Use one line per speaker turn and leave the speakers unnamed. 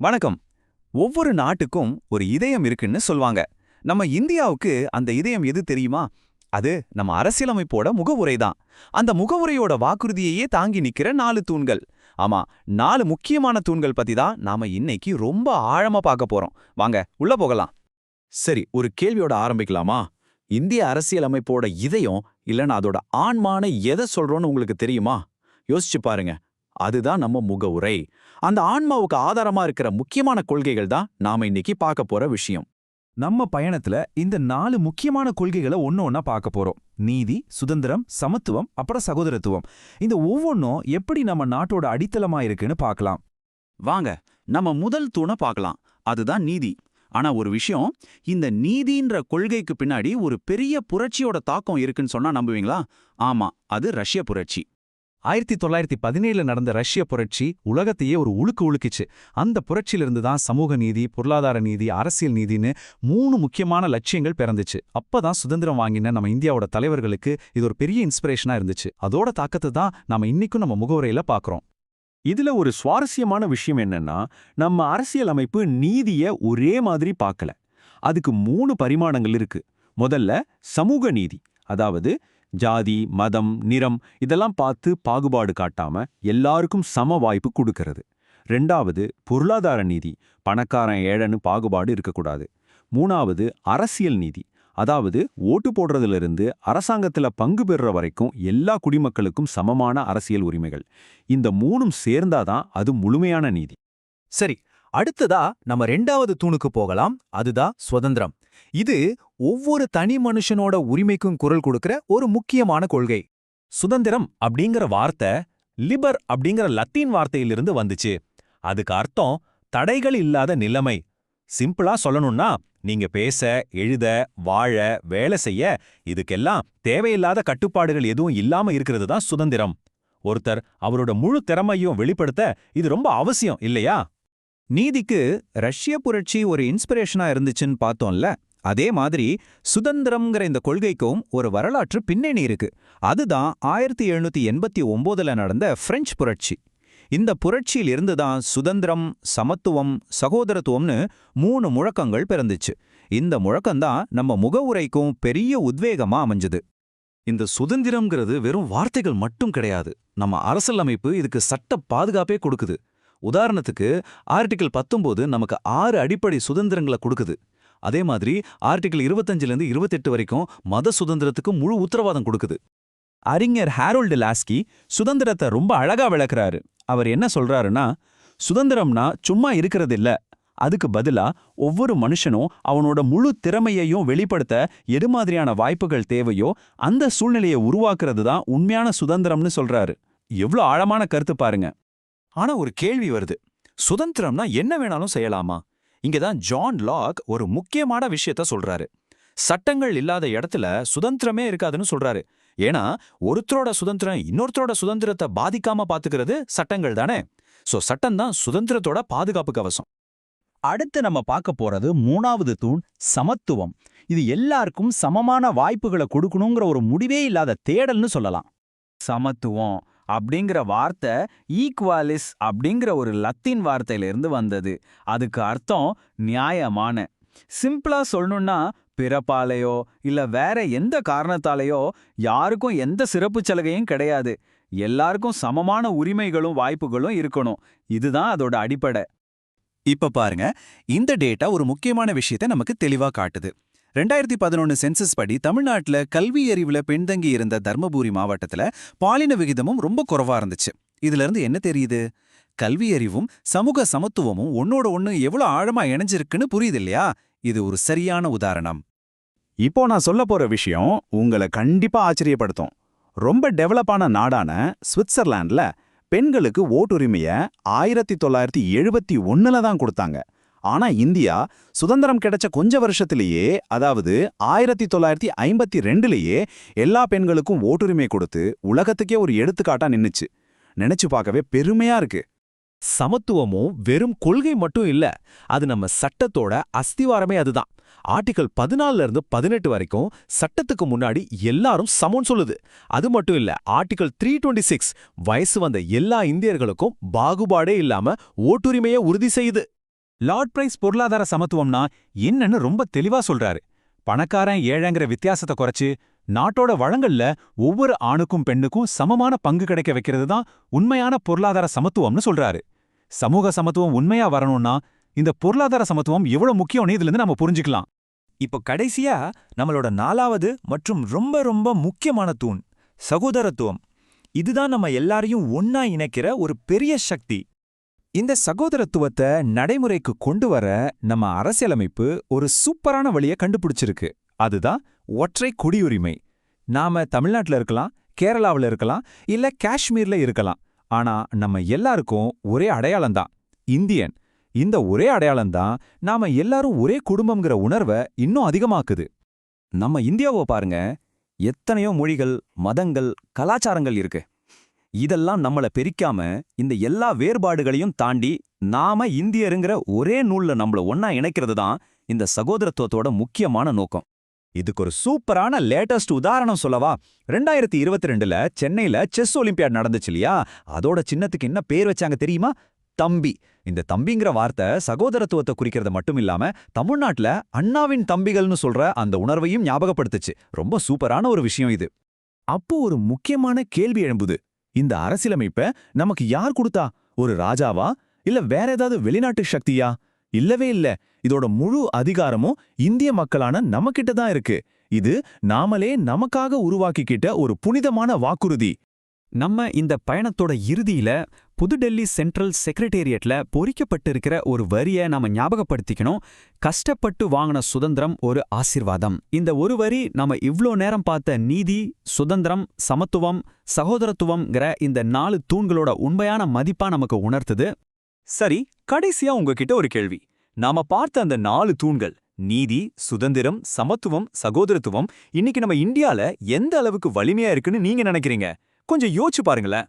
வணக்கம். ஒவ்வொரு நாட்டுக்கும் ஒரு இதயம் இருக்குன்னு சொல்வாங்க. நம்ம இந்தியாவுக்கு அந்த இதயம் எது தெரியுமா? அது நம்ம அரசியலமைப்போட முகவுரை தான். அந்த முகவுரையோட வாக்குறுதியையே தாங்கி நிக்கிற 4 தூண்கள். ஆமா, 4 முக்கியமான தூண்கள் பத்தி தான் நாம இன்னைக்கு ரொம்ப ஆழமா பார்க்க போறோம். வாங்க உள்ள போகலாம்.
சரி, ஒரு கேள்வியோட ஆரம்பிக்கலாமா? இந்திய அரசியலமைப்போட இதயம் இல்லைன்னா அதோட ஆன்மான்னு எதை சொல்றோம்னு உங்களுக்கு தெரியுமா? யோசிச்சு பாருங்க. அதுதான் நம்ம முகவுரை. அந்த ஆன்மாவுக்கு ஆதாரமா இருக்கிற முக்கியமான கொள்கைகள் தான் நாம இன்னைக்கு பார்க்க போற விஷயம்.
நம்ம பயணத்துல இந்த 4 முக்கியமான கொள்கைகளை ஒன்னா பார்க்க போறோம். நீதி, சுதந்திரம், சமத்துவம், அப்புறம் சகோதரத்துவம். இந்த ஒவ்வொன்றும் எப்படி நம்ம நாட்டோட அடித்தளமா இருக்குன்னு பார்க்கலாம்.
வாங்க, நம்ம முதல் தூணை பார்க்கலாம். அதுதான் நீதி. ஆனா ஒரு விஷயம், இந்த நீதின்ற கொள்கைக்கு பின்னாடி ஒரு பெரிய புரட்சியோட தாக்கம் இருக்குன்னு சொன்னா நம்புவீங்களா? ஆமா, அது ரஷ்ய புரட்சி.
1917 நடந்த ரஷ்ய புரட்சி உலகத்தையே ஒரு உலுக்குச்சு. அந்த புரட்சியிலிருந்து தான் சமூக நீதி, பொருளாதார நீதி, அரசியல் நீதின்னு 3 முக்கியமான லட்சியங்கள் பிறந்துச்சு. அப்பதான் சுதந்திரம் வாங்கின நம்ம இந்தியாவோட தலைவர்களுக்கு இது ஒரு பெரிய இன்ஸ்பிரேஷனா இருந்துச்சு. அதோட தாக்கத்தை தான் நாம இன்னைக்கும் நம்ம முகவுரையில பார்க்கறோம்.
இதுல ஒரு சுவாரஸ்யமான விஷயம் என்னன்னா, நம்ம அரசியலமைப்பு நீதிய ஒரே மாதிரி பார்க்கல. அதுக்கு 3 பரிமாணங்கள் இருக்கு. முதல்ல சமூக நீதி, அதாவது ஜாதி, மதம், நிறம் இதெல்லாம் பார்த்து பாகுபாடு காட்டாம எல்லாருக்கும் சம வாய்ப்பு கொடுக்கறது. 2வது பொருளாதார நீதி, பணக்காரன் ஏழைன்னு பாகுபாடு இருக்கக்கூடாது. 3வது அரசியல் நீதி, அதாவது ஓட்டு போடுறதிலிருந்து அரசாங்கத்துல பங்கு பெறுற வரைக்கும் எல்லா குடிமக்களுக்கும் சமமான அரசியல் உரிமைகள். இந்த 3ம் சேர்ந்தாதான் அது முழுமையான நீதி.
சரி, அடுத்ததா நம்ம 2வது தூணுக்கு போகலாம். அதுதான் சுதந்திரம். இது ஒவ்வொரு தனி மனுஷனோட உரிமைக்கும் குரல் கொடுக்கிற ஒரு முக்கியமான கொள்கை.
சுதந்திரம் அப்படிங்கிற வார்த்தை லிபர் அப்படிங்கிற லத்தீன் வார்த்தையிலிருந்து வந்துச்சு. அதுக்கு அர்த்தம் தடைகள் இல்லாத நிலைமை. சிம்பிளா சொல்லணும்னா, நீங்க பேச, எழுத, வாழ, வேலை செய்ய இதுக்கெல்லாம் தேவையில்லாத கட்டுப்பாடுகள் எதுவும் இல்லாம இருக்கிறது தான் சுதந்திரம். ஒருத்தர் அவரோட முழு திறமையும் வெளிப்படுத்த இது ரொம்ப அவசியம் இல்லையா?
நீதிக்கு ரஷ்ய புரட்சி ஒரு இன்ஸ்பிரேஷனா இருந்துச்சுன்னு பார்த்தோம்ல, அதே மாதிரி சுதந்திரம்ங்கிற இந்த கொள்கைக்கும் ஒரு வரலாற்று பின்னணி இருக்கு. அதுதான் 1789 நடந்த பிரெஞ்சு புரட்சி. இந்த புரட்சியில் இருந்துதான் சுதந்திரம், சமத்துவம், சகோதரத்துவம்னு 3 முழக்கங்கள் பிறந்துச்சு. இந்த முழக்கம்தான் நம்ம முகவுரைக்கும் பெரிய உத்வேகமா அமைஞ்சது.
இந்த சுதந்திரம்ங்கிறது வெறும் வார்த்தைகள் மட்டும் கிடையாது. நம்ம அரசியலமைப்பு இதுக்கு சட்ட பாதுகாப்பே கொடுக்குது. உதாரணத்துக்கு ஆர்டிகிள் 19 நமக்கு 6 அடிப்படை சுதந்திரங்களை கொடுக்குது. அதே மாதிரி ஆர்டிகிள் 25லேருந்து 28 வரைக்கும் மத சுதந்திரத்துக்கு முழு உத்தரவாதம் கொடுக்குது.
அறிஞர் ஹாரோல்டு லாஸ்கி சுதந்திரத்தை ரொம்ப அழகா விளக்குறாரு. அவர் என்ன சொல்றாருன்னா, சுதந்திரம்னா சும்மா இருக்கிறது இல்ல, அதுக்கு பதிலா ஒவ்வொரு மனுஷனும் அவனோட முழு திறமையையும் வெளிப்படுத்த எது மாதிரியான வாய்ப்புகள் தேவையோ அந்த சூழ்நிலையை உருவாக்குறது தான் உண்மையான சுதந்திரம்னு சொல்றாரு. எவ்வளோ ஆழமான கருத்து பாருங்க.
ஆனா ஒரு கேள்வி வருது, சுதந்திரம்னா என்ன வேணாலும் செய்யலாமா? இங்கதான் ஜான் லாக் ஒரு முக்கியமான விஷயத்த சொல்றாரு. சட்டங்கள் இல்லாத இடத்துல சுதந்திரமே இருக்காதுன்னு சொல்றாரு. ஏன்னா ஒருத்தரோட சுதந்திரம் இன்னொருத்தரோட சுதந்திரத்தை பாதிக்காம பாத்துக்கிறது சட்டங்கள் தானே. சோ சட்டம் தான் சுதந்திரத்தோட பாதுகாப்பு கவசம்.
அடுத்து நம்ம பார்க்க போறது 3வது தூண், சமத்துவம். இது எல்லாருக்கும் சமமான வாய்ப்புகளை கொடுக்கணுங்கிற ஒரு முடிவே இல்லாத தேடல்னு சொல்லலாம்.
சமத்துவம் அப்படிங்கிற வார்த்தை ஈக்வாலிஸ் அப்படிங்கிற ஒரு லத்தீன் வார்த்தையிலிருந்து வந்தது. அதுக்கு அர்த்தம் நியாயமான. சிம்பிளா சொல்லணும்னா, பிறப்பாலேயோ இல்ல வேற எந்த காரணத்தாலேயோ யாருக்கும் எந்த சிறப்பு சலுகையும் கிடையாது. எல்லாருக்கும் சமமான உரிமைகளும் வாய்ப்புகளும் இருக்கணும். இதுதான் அதோட அடிப்படை.
இப்ப பாருங்க, இந்த டேட்டா ஒரு முக்கியமான விஷயத்தை நமக்கு தெளிவா காட்டுது. 2011 சென்சஸ் படி தமிழ்நாட்டுல கல்வி அறிவுல பின்தங்கி இருந்த தர்மபுரி மாவட்டத்துல பாலின விகிதமும் ரொம்ப குறைவா இருந்துச்சு. இதுல இருந்து என்ன தெரியுது? கல்வி அறிவும் சமூக சமத்துவமும் ஒன்னோட ஒண்ணு எவ்வளவு ஆழமா இணைஞ்சிருக்குன்னு புரியுது இல்லையா? இது ஒரு சரியான உதாரணம்.
இப்போ நான் சொல்ல போற விஷயம் உங்களை கண்டிப்பா ஆச்சரியப்படுத்தும். ரொம்ப டெவலப்பான நாடான சுவிட்சர்லாண்ட்ல பெண்களுக்கு ஓட்டுரிமைய 1971 தான் கொடுத்தாங்க. ஆனா இந்தியா சுதந்திரம் கிடைச்ச கொஞ்ச வருஷத்திலேயே, அதாவது 1952லேயே எல்லா பெண்களுக்கும் ஓட்டுரிமை கொடுத்து உலகத்துக்கே ஒரு எடுத்துக்காட்டா நின்னுச்சு. நினைச்சு பார்க்கவே பெருமையா இருக்கு.
சமத்துவமும் வெறும் கொள்கை மட்டும் இல்ல, அது நம்ம சட்டத்தோட அஸ்திவாரமே. அதுதான் ஆர்டிகல் 14லேருந்து 18 வரைக்கும் சட்டத்துக்கு முன்னாடி எல்லாரும் சமம்னு சொல்லுது. அது மட்டும் இல்ல, ஆர்டிகல் 326 வயசு வந்த எல்லா இந்தியர்களுக்கும் பாகுபாடே இல்லாம ஓட்டுரிமையை உறுதி செய்யுது. லார்ட் பிரைஸ் பொருளாதார சமத்துவம்னா என்னன்னு ரொம்ப தெளிவா சொல்றாரு. பணக்காரன் ஏழைங்கிற வித்தியாசத்தை குறைச்சு நாட்டோட வளங்கள்ல ஒவ்வொரு ஆணுக்கும் பெண்ணுக்கும் சமமான பங்கு கிடைக்க வைக்கிறது தான் உண்மையான பொருளாதார சமத்துவம்னு சொல்றாரு. சமூக சமத்துவம் உண்மையா வரணும்னா இந்த பொருளாதார சமத்துவம் எவ்வளவு முக்கியம்னு இதுல இருந்து நம்ம புரிஞ்சுக்கலாம்.
இப்போ கடைசியா நம்மளோட 4வது மற்றும் ரொம்ப ரொம்ப முக்கியமான தூண் சகோதரத்துவம். இதுதான் நம்ம எல்லாரையும் ஒன்னா இணைக்கிற ஒரு பெரிய சக்தி. இந்த சகோதரத்துவத்தை நடைமுறைக்கு கொண்டு வர நம்ம அரசியலமைப்பு ஒரு சூப்பரான வழியை கண்டுபிடிச்சிருக்கு. அதுதான் ஒற்றை குடியுரிமை. நாம தமிழ்நாட்டுல இருக்கலாம், கேரளாவுல இருக்கலாம், இல்ல காஷ்மீர்ல இருக்கலாம். ஆனா நம்ம எல்லாருக்கும் ஒரே அடையாளம்தான், இந்தியன். இந்த ஒரே அடையாளம்தான் நாம எல்லாரும் ஒரே குடும்பம்ங்கிற உணர்வை இன்னும் அதிகமாக்குது.
நம்ம இந்தியாவை பாருங்க, எத்தனையோ மொழிகள், மதங்கள், கலாச்சாரங்கள் இருக்கு. இதெல்லாம் நம்மள பிரிக்காம இந்த எல்லா வேறுபாடுகளையும் தாண்டி நாம இந்தியருங்கிற ஒரே நூல்ல நம்மள ஒன்னா இணைக்கிறது தான் இந்த சகோதரத்துவத்தோட முக்கியமான நோக்கம்.
இதுக்கு ஒரு சூப்பரான லேட்டஸ்ட் உதாரணம் சொல்லவா? 2022ல சென்னையில செஸ் ஒலிம்பியாட் நடந்துச்சு இல்லையா? அதோட சின்னத்துக்கு என்ன பேர் வச்சாங்க தெரியுமா? தம்பி. இந்த தம்பிங்கிற வார்த்தை சகோதரத்துவத்தை குறிக்கிறது மட்டும் இல்லாம தமிழ்நாட்டுல அண்ணாவின் தம்பிகள்னு சொல்ற அந்த உணர்வையும் ஞாபகப்படுத்துச்சு. ரொம்ப சூப்பரான ஒரு விஷயம் இது.
அப்போ ஒரு முக்கியமான கேள்வி எழும்புது. இந்த அரசியலமைப்ப நமக்கு யார் கொடுத்தா? ஒரு ராஜாவா இல்ல வேற ஏதாவது வெளிநாட்டு சக்தியா? இல்லவே இல்ல. இதோட முழு அதிகாரமும் இந்திய மக்களான நம்மகிட்ட தான் இருக்கு. இது நாமளே நமக்காக உருவாக்கிக்கிட்ட ஒரு புனிதமான வாக்குறுதி.
நம்ம இந்த பயணத்தோட இறுதியில புதுடெல்லி சென்ட்ரல் செக்ரட்டேரியட்ல பொறிக்கப்பட்டிருக்கிற ஒரு வரியை நாம ஞாபகப்படுத்திக்கணும். கஷ்டப்பட்டு வாங்கின சுதந்திரம் ஒரு ஆசீர்வாதம். இந்த ஒரு வரி நம்ம இவ்ளோ நேரம் பார்த்த நீதி, சுதந்திரம், சமத்துவம், சகோதரத்துவம்ங்கிற இந்த 4 தூண்களோட உண்மையான மதிப்பா நமக்கு உணர்த்துது.
சரி, கடைசியா உங்ககிட்ட ஒரு கேள்வி. நாம பார்த்த அந்த 4 தூண்கள், நீதி, சுதந்திரம், சமத்துவம், சகோதரத்துவம், இன்னைக்கு நம்ம இந்தியால எந்த அளவுக்கு வலிமையா இருக்குன்னு நீங்க நினைக்கிறீங்க? கொஞ்சம் யோசிச்சு பாருங்களேன்.